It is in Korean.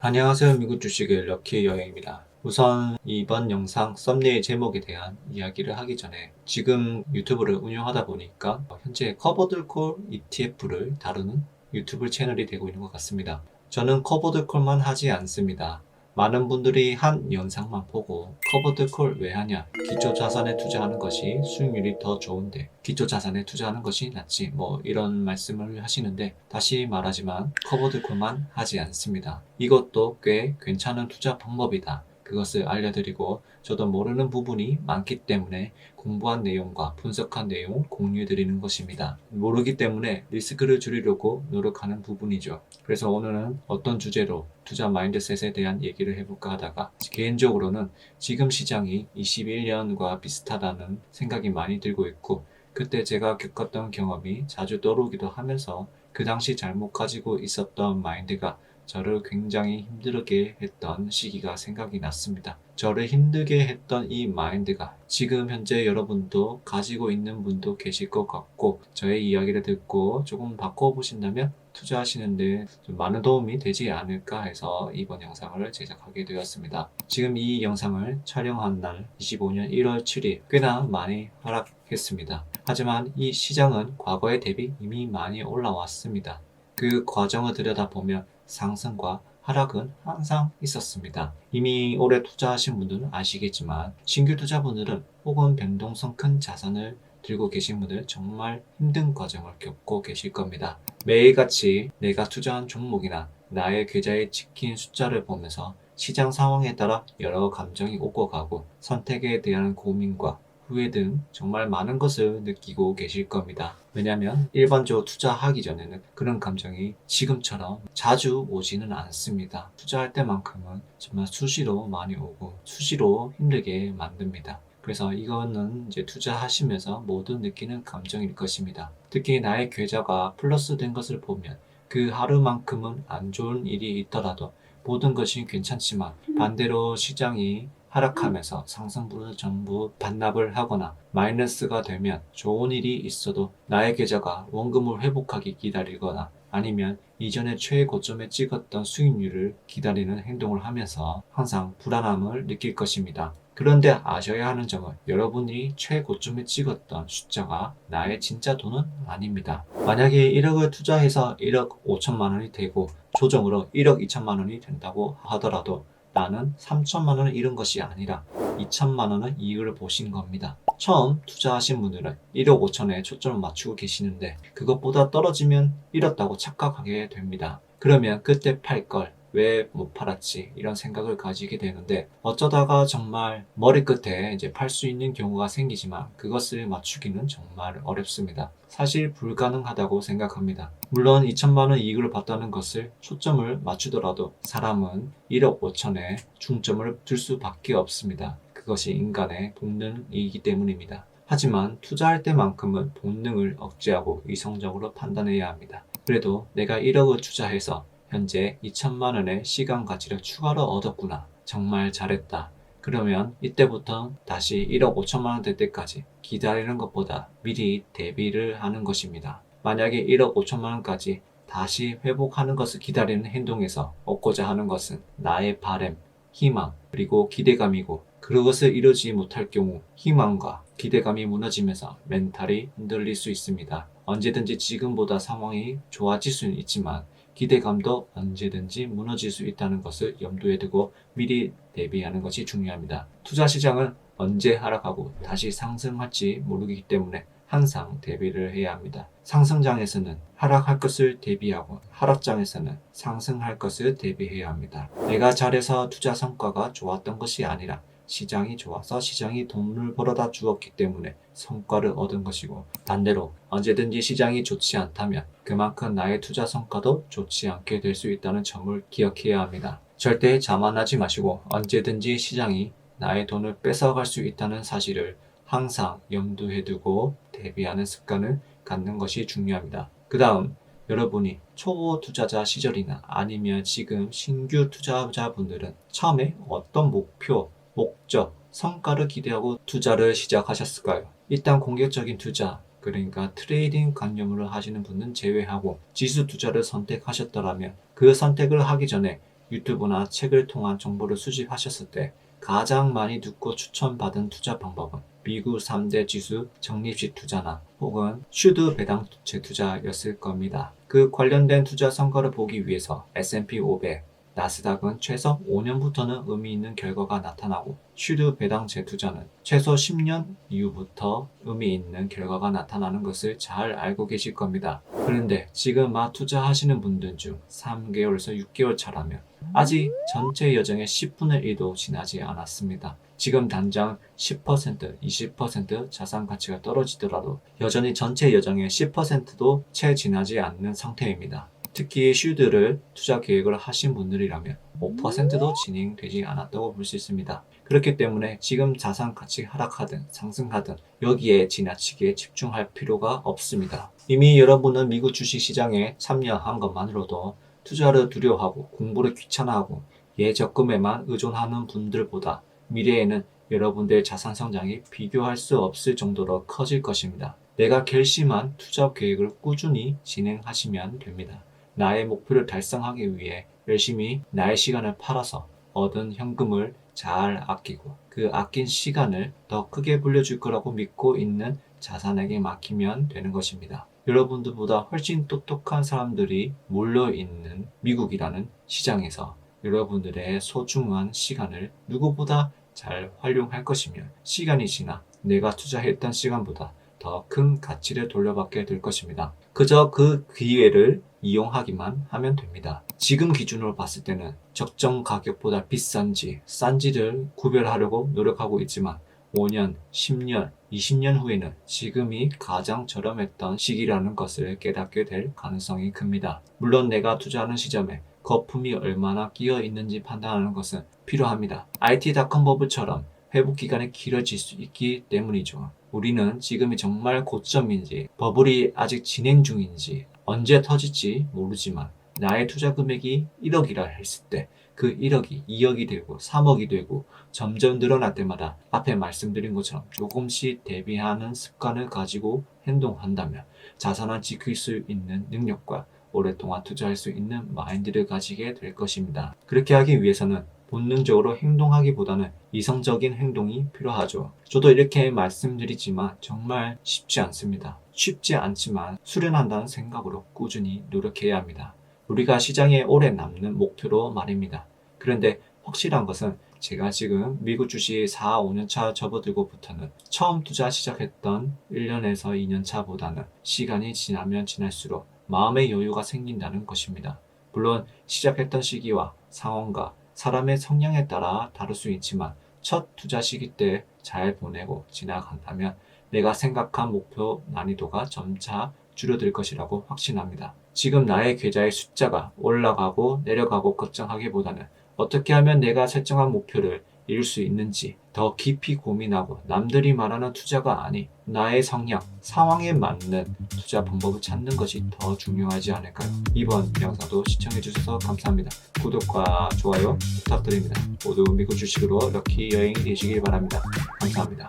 안녕하세요. 미국 주식의 럭키 여행입니다. 우선 이번 영상 썸네일 제목에 대한 이야기를 하기 전에 지금 유튜브를 운영하다 보니까 현재 커버드콜 ETF를 다루는 유튜브 채널이 되고 있는 것 같습니다. 저는 커버드콜만 하지 않습니다. 많은 분들이 한 영상만 보고 커버드콜 왜 하냐? 기초자산에 투자하는 것이 수익률이 더 좋은데 기초자산에 투자하는 것이 낫지 이런 말씀을 하시는데, 다시 말하지만 커버드콜만 하지 않습니다. 이것도 꽤 괜찮은 투자 방법이다. 그것을 알려드리고 저도 모르는 부분이 많기 때문에 공부한 내용과 분석한 내용을 공유해드리는 것입니다. 모르기 때문에 리스크를 줄이려고 노력하는 부분이죠. 그래서 오늘은 어떤 주제로 투자 마인드셋에 대한 얘기를 해볼까 하다가, 개인적으로는 지금 시장이 21년과 비슷하다는 생각이 많이 들고 있고, 그때 제가 겪었던 경험이 자주 떠오르기도 하면서 그 당시 잘못 가지고 있었던 마인드가 저를 굉장히 힘들게 했던 시기가 생각이 났습니다. 저를 힘들게 했던 이 마인드가 지금 현재 여러분도 가지고 있는 분도 계실 것 같고, 저의 이야기를 듣고 조금 바꿔보신다면 투자하시는데 좀 많은 도움이 되지 않을까 해서 이번 영상을 제작하게 되었습니다. 지금 이 영상을 촬영한 날 25년 1월 7일 꽤나 많이 하락했습니다. 하지만 이 시장은 과거에 대비 이미 많이 올라왔습니다. 그 과정을 들여다보면 상승과 하락은 항상 있었습니다. 이미 오래 투자하신 분들은 아시겠지만 신규 투자분들은 혹은 변동성 큰 자산을 들고 계신 분들 정말 힘든 과정을 겪고 계실 겁니다. 매일같이 내가 투자한 종목이나 나의 계좌에 찍힌 숫자를 보면서 시장 상황에 따라 여러 감정이 오고 가고 선택에 대한 고민과 후회 등 정말 많은 것을 느끼고 계실 겁니다. 왜냐하면 일반적으로 투자하기 전에는 그런 감정이 지금처럼 자주 오지는 않습니다. 투자할 때만큼은 정말 수시로 많이 오고 수시로 힘들게 만듭니다. 그래서 이거는 이제 투자하시면서 모두 느끼는 감정일 것입니다. 특히 나의 계좌가 플러스 된 것을 보면 그 하루만큼은 안 좋은 일이 있더라도 모든 것이 괜찮지만, 반대로 시장이 하락하면서 상승분을 전부 반납을 하거나 마이너스가 되면 좋은 일이 있어도 나의 계좌가 원금을 회복하기 기다리거나 아니면 이전에 최고점에 찍었던 수익률을 기다리는 행동을 하면서 항상 불안함을 느낄 것입니다. 그런데 아셔야 하는 점은 여러분이 최고점에 찍었던 숫자가 나의 진짜 돈은 아닙니다. 만약에 1억을 투자해서 1억 5천만 원이 되고 조정으로 1억 2천만 원이 된다고 하더라도 나는 3천만 원을 잃은 것이 아니라 2천만 원의 이익을 보신 겁니다. 처음 투자하신 분들은 1억 5천에 초점을 맞추고 계시는데 그것보다 떨어지면 잃었다고 착각하게 됩니다. 그러면 그때 팔 걸 왜 못 팔았지? 이런 생각을 가지게 되는데, 어쩌다가 정말 머리끝에 이제 팔 수 있는 경우가 생기지만 그것을 맞추기는 정말 어렵습니다. 사실 불가능하다고 생각합니다. 물론 2천만 원 이익을 봤다는 것을 초점을 맞추더라도 사람은 1억 5천에 중점을 둘 수밖에 없습니다. 그것이 인간의 본능이기 때문입니다. 하지만 투자할 때만큼은 본능을 억제하고 이성적으로 판단해야 합니다. 그래도 내가 1억을 투자해서 현재 2천만 원의 시간 가치를 추가로 얻었구나. 정말 잘했다. 그러면 이때부터 다시 1억 5천만 원 될 때까지 기다리는 것보다 미리 대비를 하는 것입니다. 만약에 1억 5천만 원까지 다시 회복하는 것을 기다리는 행동에서 얻고자 하는 것은 나의 바람, 희망, 그리고 기대감이고, 그것을 이루지 못할 경우 희망과 기대감이 무너지면서 멘탈이 흔들릴 수 있습니다. 언제든지 지금보다 상황이 좋아질 수는 있지만 기대감도 언제든지 무너질 수 있다는 것을 염두에 두고 미리 대비하는 것이 중요합니다. 투자 시장은 언제 하락하고 다시 상승할지 모르기 때문에 항상 대비를 해야 합니다. 상승장에서는 하락할 것을 대비하고 하락장에서는 상승할 것을 대비해야 합니다. 내가 잘해서 투자 성과가 좋았던 것이 아니라 시장이 좋아서 시장이 돈을 벌어다 주었기 때문에 성과를 얻은 것이고, 반대로 언제든지 시장이 좋지 않다면 그만큼 나의 투자 성과도 좋지 않게 될 수 있다는 점을 기억해야 합니다. 절대 자만하지 마시고 언제든지 시장이 나의 돈을 뺏어갈 수 있다는 사실을 항상 염두에 두고 대비하는 습관을 갖는 것이 중요합니다. 그 다음, 여러분이 초보 투자자 시절이나 아니면 지금 신규 투자자분들은 처음에 어떤 목표, 목적, 성과를 기대하고 투자를 시작하셨을까요? 일단 공격적인 투자, 그러니까 트레이딩 관념으로 하시는 분은 제외하고 지수 투자를 선택하셨더라면 그 선택을 하기 전에 유튜브나 책을 통한 정보를 수집하셨을 때 가장 많이 듣고 추천받은 투자 방법은 미국 3대 지수 적립식 투자나 혹은 슈드 배당 재투자였을 겁니다. 그 관련된 투자 성과를 보기 위해서 S&P 500, 나스닥은 최소 5년부터는 의미 있는 결과가 나타나고 슈드 배당 재투자는 최소 10년 이후부터 의미 있는 결과가 나타나는 것을 잘 알고 계실 겁니다. 그런데 지금 막 투자하시는 분들 중 3개월에서 6개월 차라면 아직 전체 여정의 10분의 1도 지나지 않았습니다. 지금 당장 10%, 20% 자산 가치가 떨어지더라도 여전히 전체 여정의 10%도 채 지나지 않는 상태입니다. 특히 슈드를 투자 계획을 하신 분들이라면 5%도 진행되지 않았다고 볼 수 있습니다. 그렇기 때문에 지금 자산 가치 하락하든 상승하든 여기에 지나치게 집중할 필요가 없습니다. 이미 여러분은 미국 주식 시장에 참여한 것만으로도 투자를 두려워하고 공부를 귀찮아하고 예적금에만 의존하는 분들보다 미래에는 여러분들의 자산 성장이 비교할 수 없을 정도로 커질 것입니다. 내가 결심한 투자 계획을 꾸준히 진행하시면 됩니다. 나의 목표를 달성하기 위해 열심히 나의 시간을 팔아서 얻은 현금을 잘 아끼고 그 아낀 시간을 더 크게 불려줄 거라고 믿고 있는 자산에게 맡기면 되는 것입니다. 여러분들보다 훨씬 똑똑한 사람들이 몰려있는 미국이라는 시장에서 여러분들의 소중한 시간을 누구보다 잘 활용할 것이며 시간이 지나 내가 투자했던 시간보다 더 큰 가치를 돌려받게 될 것입니다. 그저 그 기회를 이용하기만 하면 됩니다. 지금 기준으로 봤을 때는 적정 가격보다 비싼지 싼지를 구별하려고 노력하고 있지만 5년, 10년, 20년 후에는 지금이 가장 저렴했던 시기라는 것을 깨닫게 될 가능성이 큽니다. 물론 내가 투자하는 시점에 거품이 얼마나 끼어 있는지 판단하는 것은 필요합니다. IT.com 버블처럼 회복 기간이 길어질 수 있기 때문이죠. 우리는 지금이 정말 고점인지 버블이 아직 진행 중인지 언제 터질지 모르지만 나의 투자 금액이 1억이라 했을 때 그 1억이 2억이 되고 3억이 되고 점점 늘어날 때마다 앞에 말씀드린 것처럼 조금씩 대비하는 습관을 가지고 행동한다면 자산을 지킬 수 있는 능력과 오랫동안 투자할 수 있는 마인드를 가지게 될 것입니다. 그렇게 하기 위해서는 본능적으로 행동하기보다는 이성적인 행동이 필요하죠. 저도 이렇게 말씀드리지만 정말 쉽지 않습니다. 쉽지 않지만 수련한다는 생각으로 꾸준히 노력해야 합니다. 우리가 시장에 오래 남는 목표로 말입니다. 그런데 확실한 것은 제가 지금 미국 주식 4, 5년차 접어들고부터는 처음 투자 시작했던 1년에서 2년차보다는 시간이 지나면 지날수록 마음의 여유가 생긴다는 것입니다. 물론 시작했던 시기와 상황과 사람의 성향에 따라 다를 수 있지만 첫 투자 시기 때 잘 보내고 지나간다면 내가 생각한 목표 난이도가 점차 줄어들 것이라고 확신합니다. 지금 나의 계좌의 숫자가 올라가고 내려가고 걱정하기보다는 어떻게 하면 내가 설정한 목표를 이룰 수 있는지 더 깊이 고민하고 남들이 말하는 투자가 아닌 나의 성향, 상황에 맞는 투자 방법을 찾는 것이 더 중요하지 않을까요? 이번 영상도 시청해주셔서 감사합니다. 구독과 좋아요 부탁드립니다. 모두 미국 주식으로 럭키 여행이 되시길 바랍니다. 감사합니다.